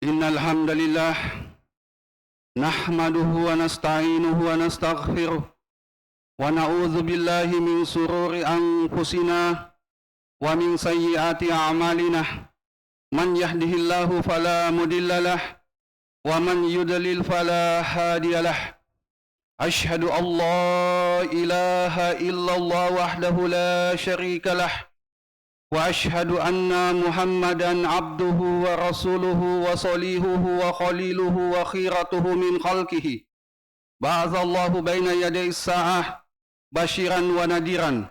Innal hamdalillah nahmaduhu wa nasta'inuhu wa nastaghfiruh wa na'udzu billahi min sururi anfusina wa min sayyiati a'malina. Man yahdihillahu fala mudhillalah wa man yudlil fala hadiyalah. Ashhadu an la ilaha illallah wahdahu la syarikalah wa ashhadu anna Muhammadan abduhu wa rasuluhu wa salihuhu wa khaliluhu wa khiratuhu min khalqihi. Ba'athallahu baina yaday sa'ah basyiran wa nadiran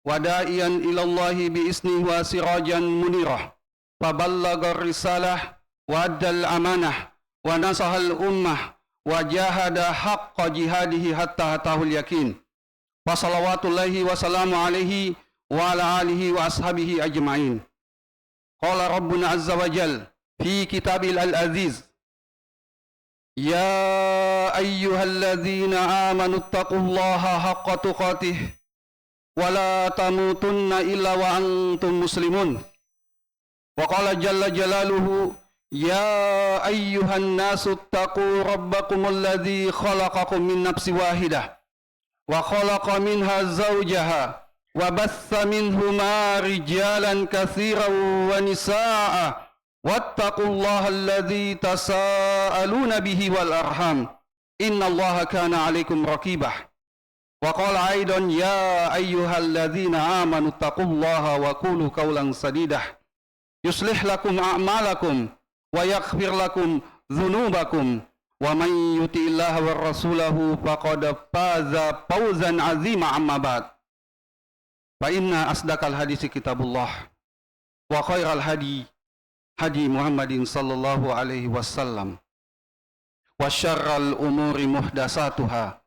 wa da'iyan ilallahi bi'isnihi wa sirajan munirah. Faballagha risalah wa addal amanah wa nasahal ummah wa jahada haqqa jihadihi hatta atahul yakin. Wa salawatullahi wa salamu alaihi wa ala alihi wa ashabihi ajma'in. Qala Rabbuna azza wa jal fi kitabil al-aziz, ya ayyuhalladzina amanu taqullaha haqqa tuqatih wa la tamutunna illa wa antum muslimun. Wa qala jalla jalaluhu, ya ayyuhan nasu taqu rabbakumul ladzi khalaqakum min nafsin wahidah wa khalaqa minha zawjaha wa batha minhuma rijalan katsiran wa nisaa'a wattaqullaha alladzi tasaaluna bihi wal arham innallaha kana 'alaikum raqibah. Wa qala aidan, ya ayyuhalladzina amanu taqullaha wa qulu qawlan sadidah yuslih lakum a'malakum wa yaghfir lakum dzunubakum wa man yuti'illaha war rasulahu faqad faza fawzan 'azima amma ba'd. Fa inna asdaqal hadisi kitabullah wa khairal hadi hadi Muhammadin sallallahu alaihi wasallam wa syarral umuri muhdatsatuha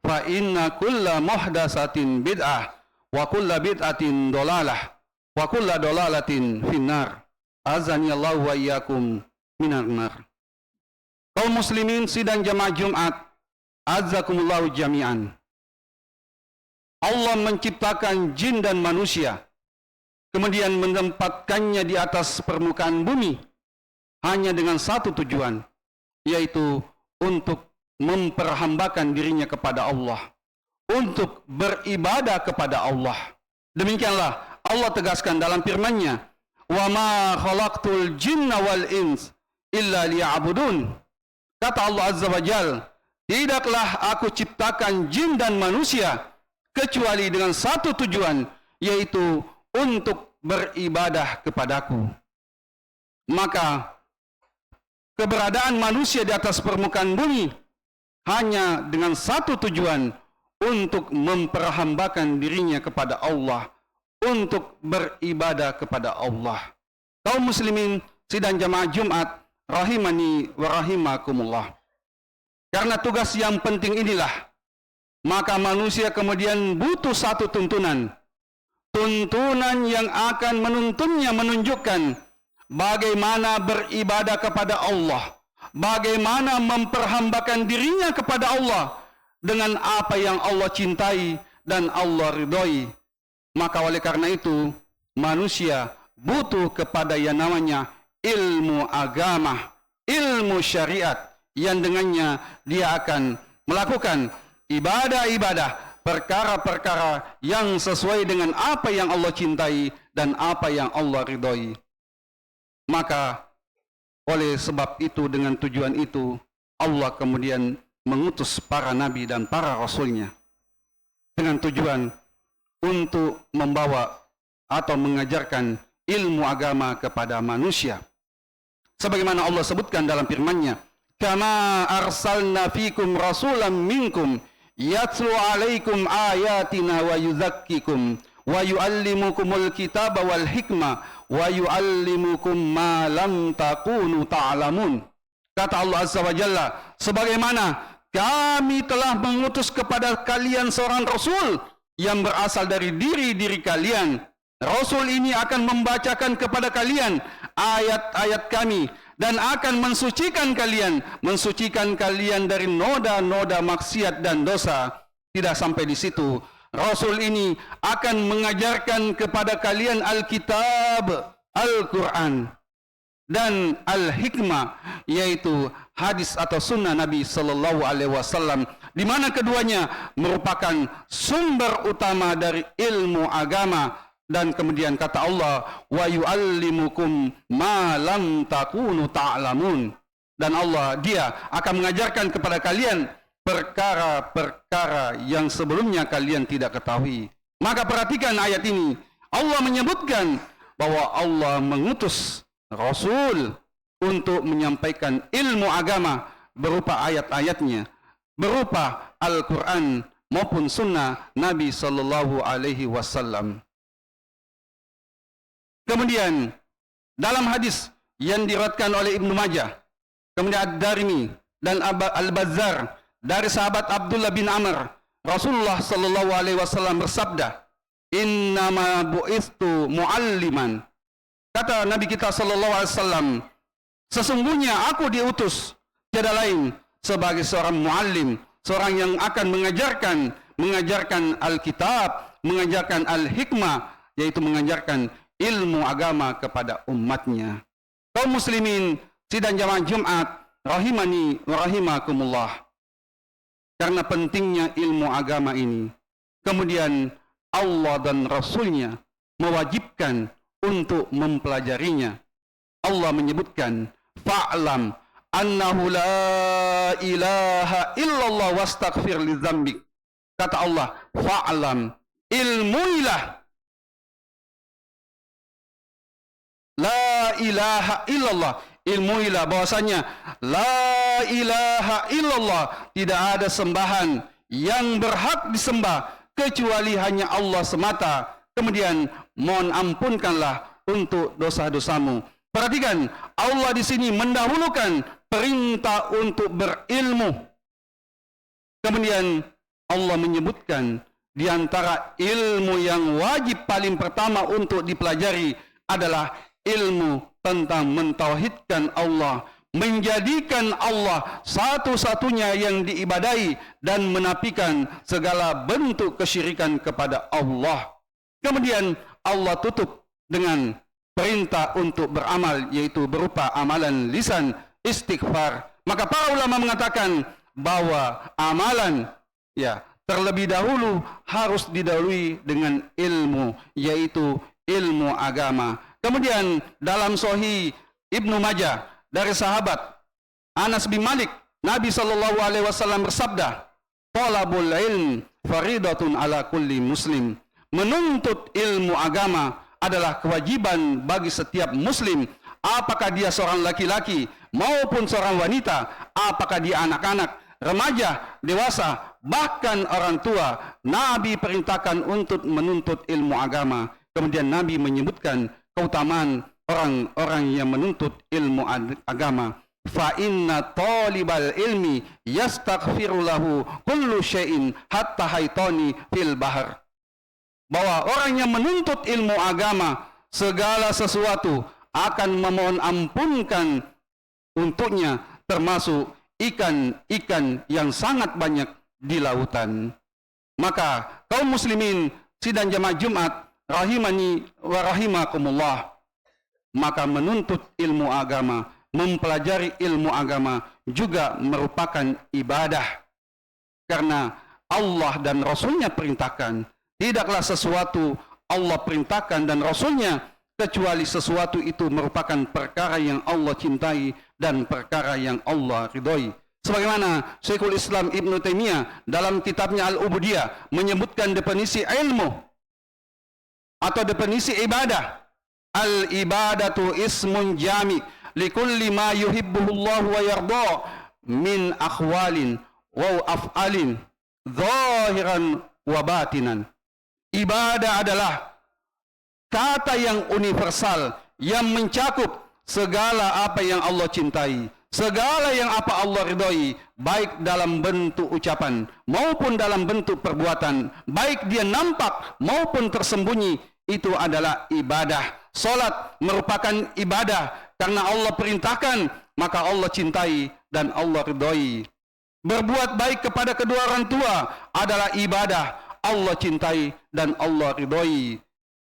fa inna kulla muhdatsatin bid'ah wa kulla bid'atin dhalalah wa kulla dhalalatin finnar. Azani Allah wa iyyakum minan nar. Kaum muslimin sidang jamaah Jumat, azzakumullahu jami'an. Allah menciptakan jin dan manusia, kemudian menempatkannya di atas permukaan bumi hanya dengan satu tujuan, yaitu untuk memperhambakan dirinya kepada Allah, untuk beribadah kepada Allah. Demikianlah Allah tegaskan dalam firman-Nya, wa ma khalaqtul jinna wal ins illa liya'budun. Kata Allah azza wa jal, tidaklah aku ciptakan jin dan manusia kecuali dengan satu tujuan, yaitu untuk beribadah kepadaku. Maka keberadaan manusia di atas permukaan bumi hanya dengan satu tujuan, untuk memperhambakan dirinya kepada Allah, untuk beribadah kepada Allah. Kaum muslimin sidang jamaah Jumat rahimani wa rahimakumullah. Karena tugas yang penting inilah, maka manusia kemudian butuh satu tuntunan. Tuntunan yang akan menuntunnya menunjukkan bagaimana beribadah kepada Allah, bagaimana memperhambakan dirinya kepada Allah dengan apa yang Allah cintai dan Allah ridhoi. Maka oleh karena itu, manusia butuh kepada yang namanya ilmu agama, ilmu syariat, yang dengannya dia akan melakukan ibadah-ibadah, perkara-perkara yang sesuai dengan apa yang Allah cintai dan apa yang Allah ridhoi. Maka oleh sebab itu, dengan tujuan itu, Allah kemudian mengutus para nabi dan para rasulnya dengan tujuan untuk membawa atau mengajarkan ilmu agama kepada manusia. Sebagaimana Allah sebutkan dalam firman-Nya, kama arsalna fikum rasulan minkum yatlu alaikum ayatina wa yuzakkikum wa yuallimukumul kitaba wal hikmah wa yuallimukum ma lam takunu ta'lamun. Kata Allah azza wa jalla, sebagaimana kami telah mengutus kepada kalian seorang rasul yang berasal dari diri-diri kalian. Rasul ini akan membacakan kepada kalian ayat-ayat kami dan akan mensucikan kalian dari noda-noda maksiat dan dosa. Tidak sampai di situ, Rasul ini akan mengajarkan kepada kalian Alkitab, Al-Quran, dan al-hikmah, yaitu hadis atau sunnah Nabi Sallallahu Alaihi Wasallam, di mana keduanya merupakan sumber utama dari ilmu agama. Dan kemudian kata Allah, wa yu'allimukum ma lam takunu ta'lamun. Dan Allah, dia akan mengajarkan kepada kalian perkara-perkara yang sebelumnya kalian tidak ketahui. Maka perhatikan ayat ini. Allah menyebutkan bahwa Allah mengutus Rasul untuk menyampaikan ilmu agama berupa ayat-ayatnya, berupa Al-Quran maupun sunnah Nabi Sallallahu Alaihi Wasallam. Kemudian dalam hadis yang diriwayatkan oleh Ibnu Majah, kemudian Ad-Darimi dan Al-Bazzar dari sahabat Abdullah bin Amr, Rasulullah Sallallahu Alaihi Wasallam bersabda, "Innama bu'istu mu'alliman." Kata Nabi kita Sallallahu Alaihi Wasallam, sesungguhnya aku diutus tiada lain sebagai seorang muallim, seorang yang akan mengajarkan Alkitab, mengajarkan Al-Hikmah, yaitu mengajarkan ilmu agama kepada umatnya. Kaum muslimin sidang jamaah Jumat rahimani wa rahimakumullah. Karena pentingnya ilmu agama ini, kemudian Allah dan Rasulnya mewajibkan untuk mempelajarinya. Allah menyebutkan, fa'lam annahu la ilaha illallah wastaghfir li dzambik. Kata Allah, fa'lam, ilmuilah la ilaha illallah, ilmuilah bahwasanya la ilaha illallah, tidak ada sembahan yang berhak disembah kecuali hanya Allah semata. Kemudian mohon ampunkanlah untuk dosa-dosamu. Perhatikan, Allah di sini mendahulukan perintah untuk berilmu. Kemudian Allah menyebutkan di antara ilmu yang wajib paling pertama untuk dipelajari adalah ilmu tentang mentauhidkan Allah, menjadikan Allah satu-satunya yang diibadahi dan menafikan segala bentuk kesyirikan kepada Allah. Kemudian Allah tutup dengan perintah untuk beramal, yaitu berupa amalan lisan, istighfar. Maka para ulama mengatakan bahwa amalan terlebih dahulu harus didahului dengan ilmu, yaitu ilmu agama. Kemudian dalam Sahih Ibnu Majah dari sahabat Anas bin Malik, Nabi Sallallahu Alaihi Wasallam bersabda, "Talabul ilm faridatun ala kulli muslim." Menuntut ilmu agama adalah kewajiban bagi setiap muslim, apakah dia seorang laki-laki maupun seorang wanita, apakah dia anak-anak, remaja, dewasa, bahkan orang tua. Nabi perintahkan untuk menuntut ilmu agama. Kemudian Nabi menyebutkan keutamaan orang-orang yang menuntut ilmu agama. Fa inna talibal ilmi yastaghfiru lahu kullu syai'in hatta haitani fil bahr. Bahwa orang yang menuntut ilmu agama, segala sesuatu akan memohon ampunkan untuknya, termasuk ikan-ikan yang sangat banyak di lautan. Maka kaum muslimin sidang jamaah Jumat rahimani wa rahimakumullah, maka menuntut ilmu agama, mempelajari ilmu agama juga merupakan ibadah. Karena Allah dan Rasulnya perintahkan, tidaklah sesuatu Allah perintahkan dan Rasulnya kecuali sesuatu itu merupakan perkara yang Allah cintai dan perkara yang Allah ridhoi. Sebagaimana Syekhul Islam Ibnu Taimiyah dalam kitabnya Al-Ubudiyah menyebutkan definisi ilmu atau definisi ibadah. Al-ibadatu ismun jami' likulli ma yuhibbuhullah wa yarda min akhwalin wa af'alin zahiran wa batinan. Ibadah adalah kata yang universal yang mencakup segala apa yang Allah cintai, segala yang apa Allah ridhoi, baik dalam bentuk ucapan maupun dalam bentuk perbuatan, baik dia nampak maupun tersembunyi, itu adalah ibadah. Salat merupakan ibadah karena Allah perintahkan, maka Allah cintai dan Allah ridhoi. Berbuat baik kepada kedua orang tua adalah ibadah, Allah cintai dan Allah ridhoi.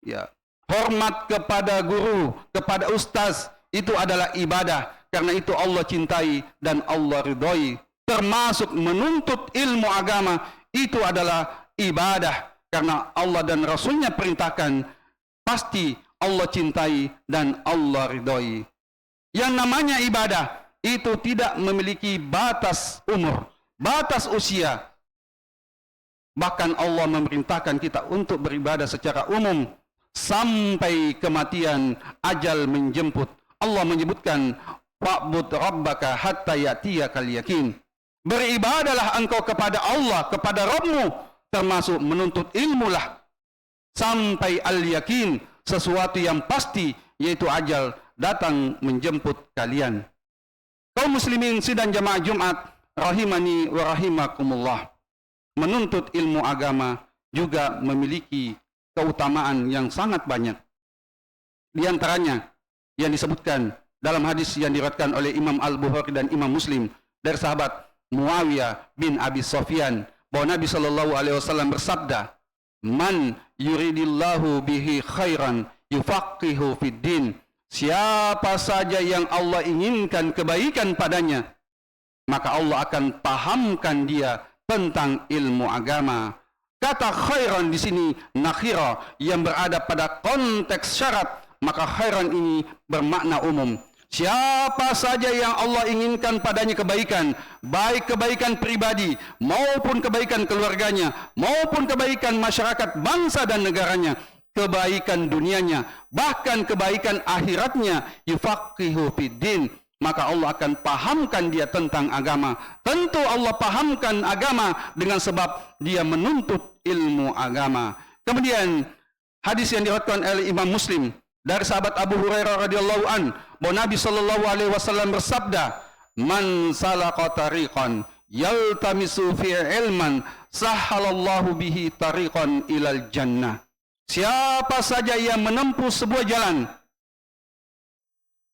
Ya, hormat kepada guru, kepada ustaz, itu adalah ibadah. Karena itu Allah cintai dan Allah ridhoi. Termasuk menuntut ilmu agama itu adalah ibadah. Karena Allah dan Rasulnya perintahkan, pasti Allah cintai dan Allah ridhoi. Yang namanya ibadah itu tidak memiliki batas umur, batas usia. Bahkan Allah memerintahkan kita untuk beribadah secara umum sampai kematian, ajal menjemput. Allah menyebutkan, wa'bud rabbaka hatta ya'tiyakal yakin. Beribadalah engkau kepada Allah, kepada Rabbmu, termasuk menuntut ilmu lah sampai al-yakin, sesuatu yang pasti, yaitu ajal datang menjemput kalian. Kaum muslimin sidang jamaah Jumat rahimani wa rahimakumullah, menuntut ilmu agama juga memiliki keutamaan yang sangat banyak. Di antaranya yang disebutkan dalam hadis yang diriwayatkan oleh Imam Al-Bukhari dan Imam Muslim dari sahabat Muawiyah bin Abi Sufyan, bahwa Nabi sallallahu alaihi wasallam bersabda, "Man yuridillahu bihi khairan yufaqihu fid din." Siapa saja yang Allah inginkan kebaikan padanya, maka Allah akan pahamkan dia tentang ilmu agama. Kata khairan di sini nakhira yang berada pada konteks syarat, maka khairan ini bermakna umum. Siapa saja yang Allah inginkan padanya kebaikan, baik kebaikan pribadi maupun kebaikan keluarganya, maupun kebaikan masyarakat, bangsa dan negaranya, kebaikan dunianya, bahkan kebaikan akhiratnya, yufaqihu fiddin, maka Allah akan pahamkan dia tentang agama. Tentu Allah pahamkan agama dengan sebab dia menuntut ilmu agama. Kemudian hadis yang diriwayatkan oleh Imam Muslim dari sahabat Abu Hurairah radhiyallahu an, bahwa Nabi sallallahu alaihi wasallam bersabda, "Man salaka tariqan yaltamisu fi ilman sahhalallahu bihi tariqan ilal jannah." Siapa saja yang menempuh sebuah jalan,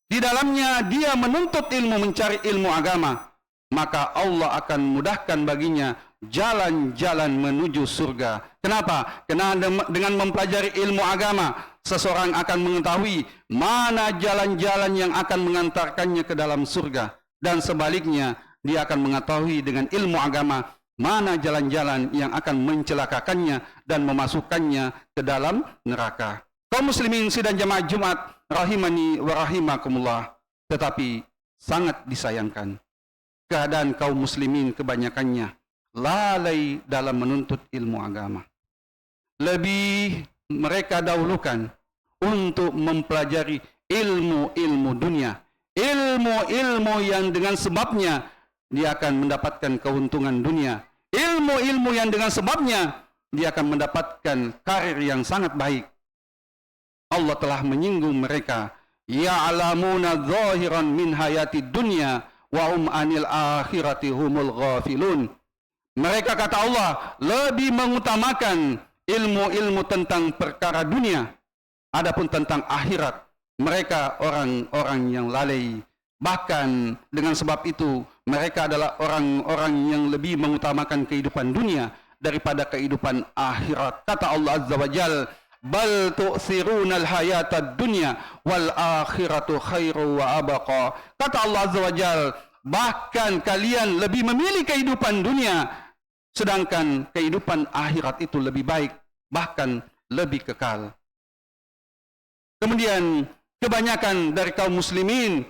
di dalamnya dia menuntut ilmu, mencari ilmu agama, maka Allah akan mudahkan baginya jalan-jalan menuju surga. Kenapa? Karena dengan mempelajari ilmu agama, seseorang akan mengetahui mana jalan-jalan yang akan mengantarkannya ke dalam surga. Dan sebaliknya, dia akan mengetahui dengan ilmu agama mana jalan-jalan yang akan mencelakakannya dan memasukkannya ke dalam neraka. Kaum muslimin sidang jamaah Jumat rahimani wa rahimakumullah, tetapi sangat disayangkan keadaan kaum muslimin kebanyakannya lalai dalam menuntut ilmu agama. Lebih mereka dahulukan untuk mempelajari ilmu-ilmu dunia, ilmu-ilmu yang dengan sebabnya dia akan mendapatkan keuntungan dunia, ilmu-ilmu yang dengan sebabnya dia akan mendapatkan karir yang sangat baik. Allah telah menyinggung mereka, ya'lamuna zahiran min hayati dunya wa anil akhirati humul ghafilun. Mereka, kata Allah, lebih mengutamakan ilmu-ilmu tentang perkara dunia, adapun tentang akhirat mereka orang-orang yang lalai. Bahkan dengan sebab itu mereka adalah orang-orang yang lebih mengutamakan kehidupan dunia daripada kehidupan akhirat. Kata Allah Azza wa Jal, bal tu'thirunal hayatad dunya wal akhiratu khairu wa abqa. Kata Allah Azza wa Jal, bahkan kalian lebih memilih kehidupan dunia, sedangkan kehidupan akhirat itu lebih baik, bahkan lebih kekal. Kemudian kebanyakan dari kaum muslimin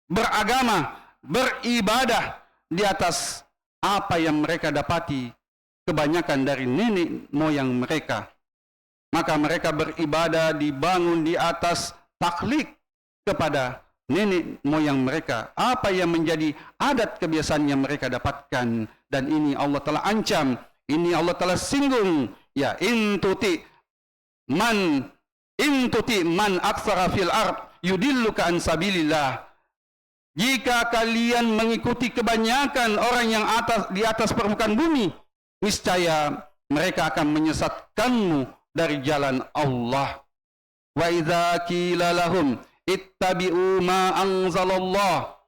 beragama, beribadah di atas apa yang mereka dapati kebanyakan dari nenek moyang mereka. Maka mereka beribadah dibangun di atas taklid kepada nenek moyang mereka, apa yang menjadi adat kebiasaan yang mereka dapatkan. Dan ini Allah telah ancam, ini Allah telah singgung, ya, intuti man aktsara fil ard yudilluka an sabilillah. Jika kalian mengikuti kebanyakan orang yang di atas permukaan bumi, niscaya mereka akan menyesatkanmu dari jalan Allah. Wa idza qila lahum ittabi'u ma anzalallah,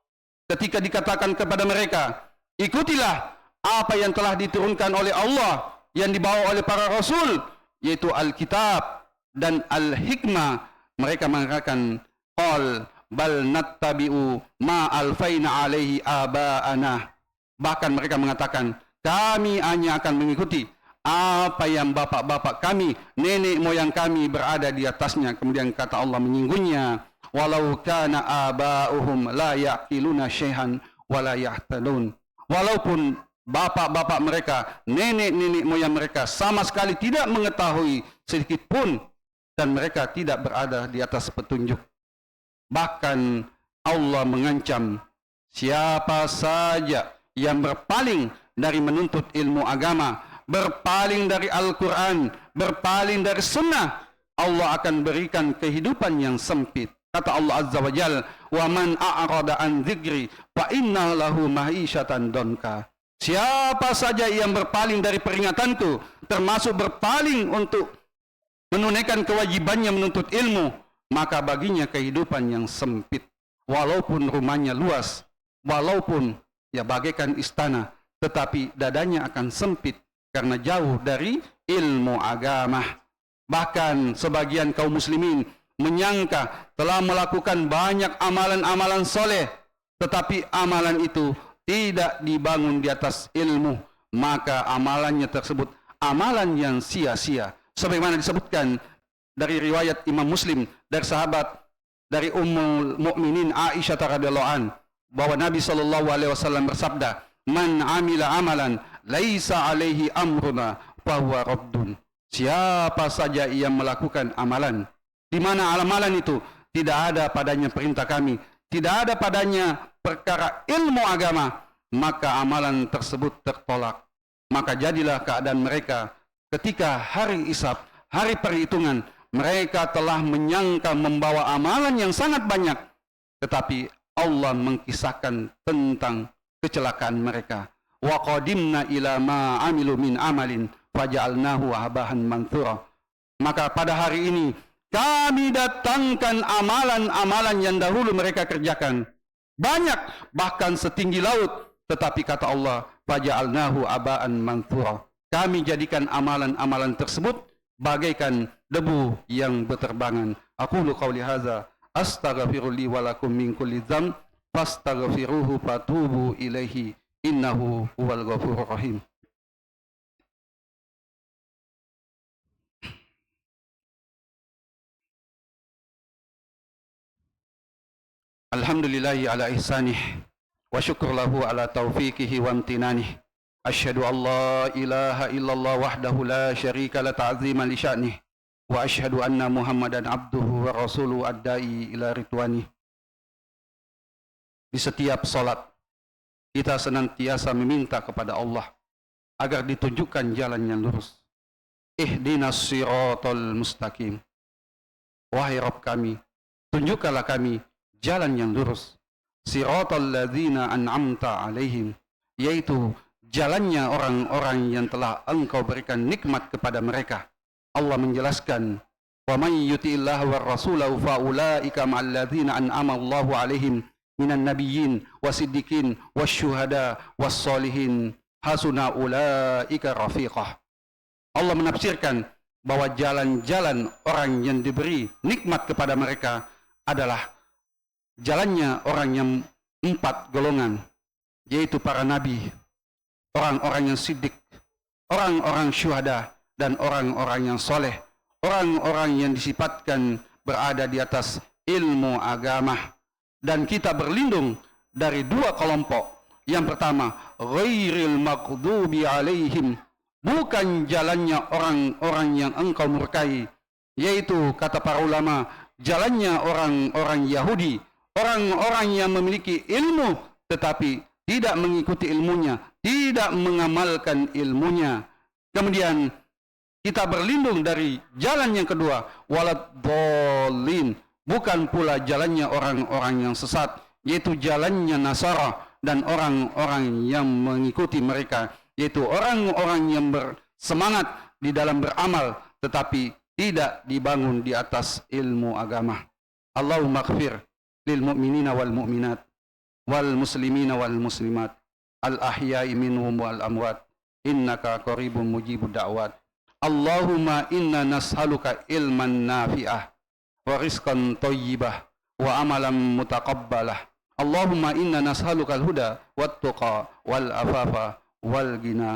ketika dikatakan kepada mereka, ikutilah apa yang telah diturunkan oleh Allah, yang dibawa oleh para rasul, yaitu Alkitab dan Al-Hikmah, mereka mengatakan, qal bal nattabi'u ma alfaina alaihi aba'ana. Bahkan mereka mengatakan, kami hanya akan mengikuti apa yang bapak-bapak kami, nenek moyang kami berada di atasnya. Kemudian kata Allah menyinggungnya, walau kana aba'uhum la ya'qiluna syai'an wa la yahtadun. Walaupun bapak-bapak mereka, nenek-nenek moyang mereka sama sekali tidak mengetahui sedikit pun, dan mereka tidak berada di atas petunjuk. Bahkan Allah mengancam siapa saja yang berpaling dari menuntut ilmu agama, berpaling dari Al-Quran, berpaling dari sunnah, Allah akan berikan kehidupan yang sempit. Kata Allah Azza wa Jal, wa man a'rada an dzikri fa inna lahu ma'isyatan donka. Siapa saja yang berpaling dari peringatanku, termasuk berpaling untuk menunaikan kewajibannya menuntut ilmu, maka baginya kehidupan yang sempit. Walaupun rumahnya luas, walaupun ya bagaikan istana, tetapi dadanya akan sempit karena jauh dari ilmu agama. Bahkan sebagian kaum muslimin menyangka telah melakukan banyak amalan-amalan soleh, tetapi amalan itu tidak dibangun di atas ilmu, maka amalannya tersebut amalan yang sia-sia. Sebagaimana disebutkan dari riwayat Imam Muslim dari sahabat dari Ummul Mukminin Aisyah radhiyallahu an, bahwa Nabi sallallahu alaihi wasallam bersabda, "Man amila amalan laisa alaihi amruna fahuwa raddun." Siapa saja yang melakukan amalan di mana amalan itu tidak ada padanya perintah kami, tidak ada padanya perkara ilmu agama, maka amalan tersebut tertolak. Maka jadilah keadaan mereka ketika hari hisab, hari perhitungan, mereka telah menyangka membawa amalan yang sangat banyak, tetapi Allah mengkisahkan tentang kecelakaan mereka. Wa qadimna ila ma amilu min amalin faja'alnahu habahan manthura. Maka pada hari ini kami datangkan amalan-amalan yang dahulu mereka kerjakan. Banyak, bahkan setinggi laut. Tetapi kata Allah, faja'alnahu haba'an manthura. Kami jadikan amalan-amalan tersebut bagaikan debu yang berterbangan. Aqulu qawli hadza astaghfiru li wa lakum min kulli dzamb fastaghfiruhu fatubu ilaihi innahu huwal ghafurur rahim. Alhamdulillahi ala ihsanih wa syukur lahu ala taufiqihi wa amtinanih. Asyhadu an la ilaha illallah wahdahu la syarika la ta'ziman li sya'nih wa asyhadu anna Muhammadan abduhu wa rasuluhu ad-da'i ila ridwanih. Di setiap salat kita senantiasa meminta kepada Allah agar ditunjukkan jalan yang lurus. Ihdinas siratal mustaqim. Wahai Rabb kami, tunjukkanlah kami jalan yang lurus. Siratal ladzina an'amta alaihim, yaitu jalannya orang-orang yang telah Engkau berikan nikmat kepada mereka. Allah menjelaskan, wa may yuti'illaha war rasulahu fa ulaika ma'al ladzina an'ama Allahu alaihim minan nabiyyin wasiddiqin wasyuhada wassolihin hasuna ulaika rafiqah. Allah menafsirkan bahwa jalan-jalan orang yang diberi nikmat kepada mereka adalah jalannya orang yang 4 golongan, yaitu para nabi, orang-orang yang siddiq, orang-orang syuhada, dan orang-orang yang soleh, orang-orang yang disifatkan berada di atas ilmu agama. Dan kita berlindung dari 2 kelompok. Yang pertama, ghairil maghdubi alaihim, bukan jalannya orang-orang yang Engkau murkai, yaitu kata para ulama, jalannya orang-orang Yahudi, orang-orang yang memiliki ilmu tetapi tidak mengikuti ilmunya, tidak mengamalkan ilmunya. Kemudian kita berlindung dari jalan yang kedua, waladhdallin, bukan pula jalannya orang-orang yang sesat, yaitu jalannya Nasara dan orang-orang yang mengikuti mereka, yaitu orang-orang yang bersemangat di dalam beramal tetapi tidak dibangun di atas ilmu agama. Allahumma ighfir lil mu'minina wal mu'minat wal muslimina wal muslimat al ahya'i minhum wal amwat innaka qaribun mujibud da'wat. Allahumma inna nas'aluka ilman nafi'ah wa rizqan thayyibah وعملا متقبلا اللهم إنا نسألك الهدى والتقى والعفاف والغنى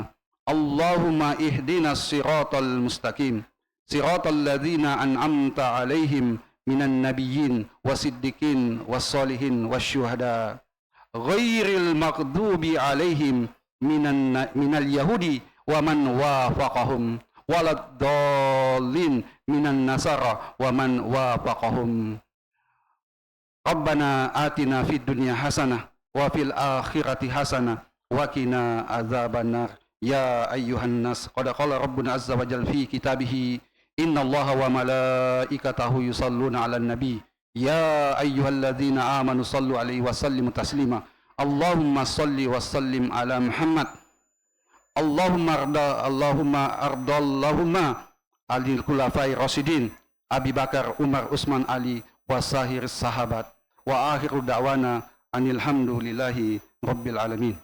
اللهم اهدنا الصراط المستقيم صراط الذين أنعمت عليهم من النبيين والصديقين والصالحين والشهداء غير المغضوب عليهم من اليهود ومن وافقهم ولا الضالين من النصارى ومن وافقهم ربنا آتنا في الدنيا حسنة وفي الآخرة حسنة وقنا عذاب النار يا أيها الناس قد قال ربنا عز وجل في كتابه إن الله وملائكته يصلون على النبي يا أيها الذين آمنوا صلوا عليه وسلموا تسليما اللهم صل وسلم على محمد اللهم أرضى اللهم عن الخلفاء الراشدين أبي بكر عمر عثمان علي وسائر الصحابة وآخر دعوانا أن الحمد لله رب العالمين.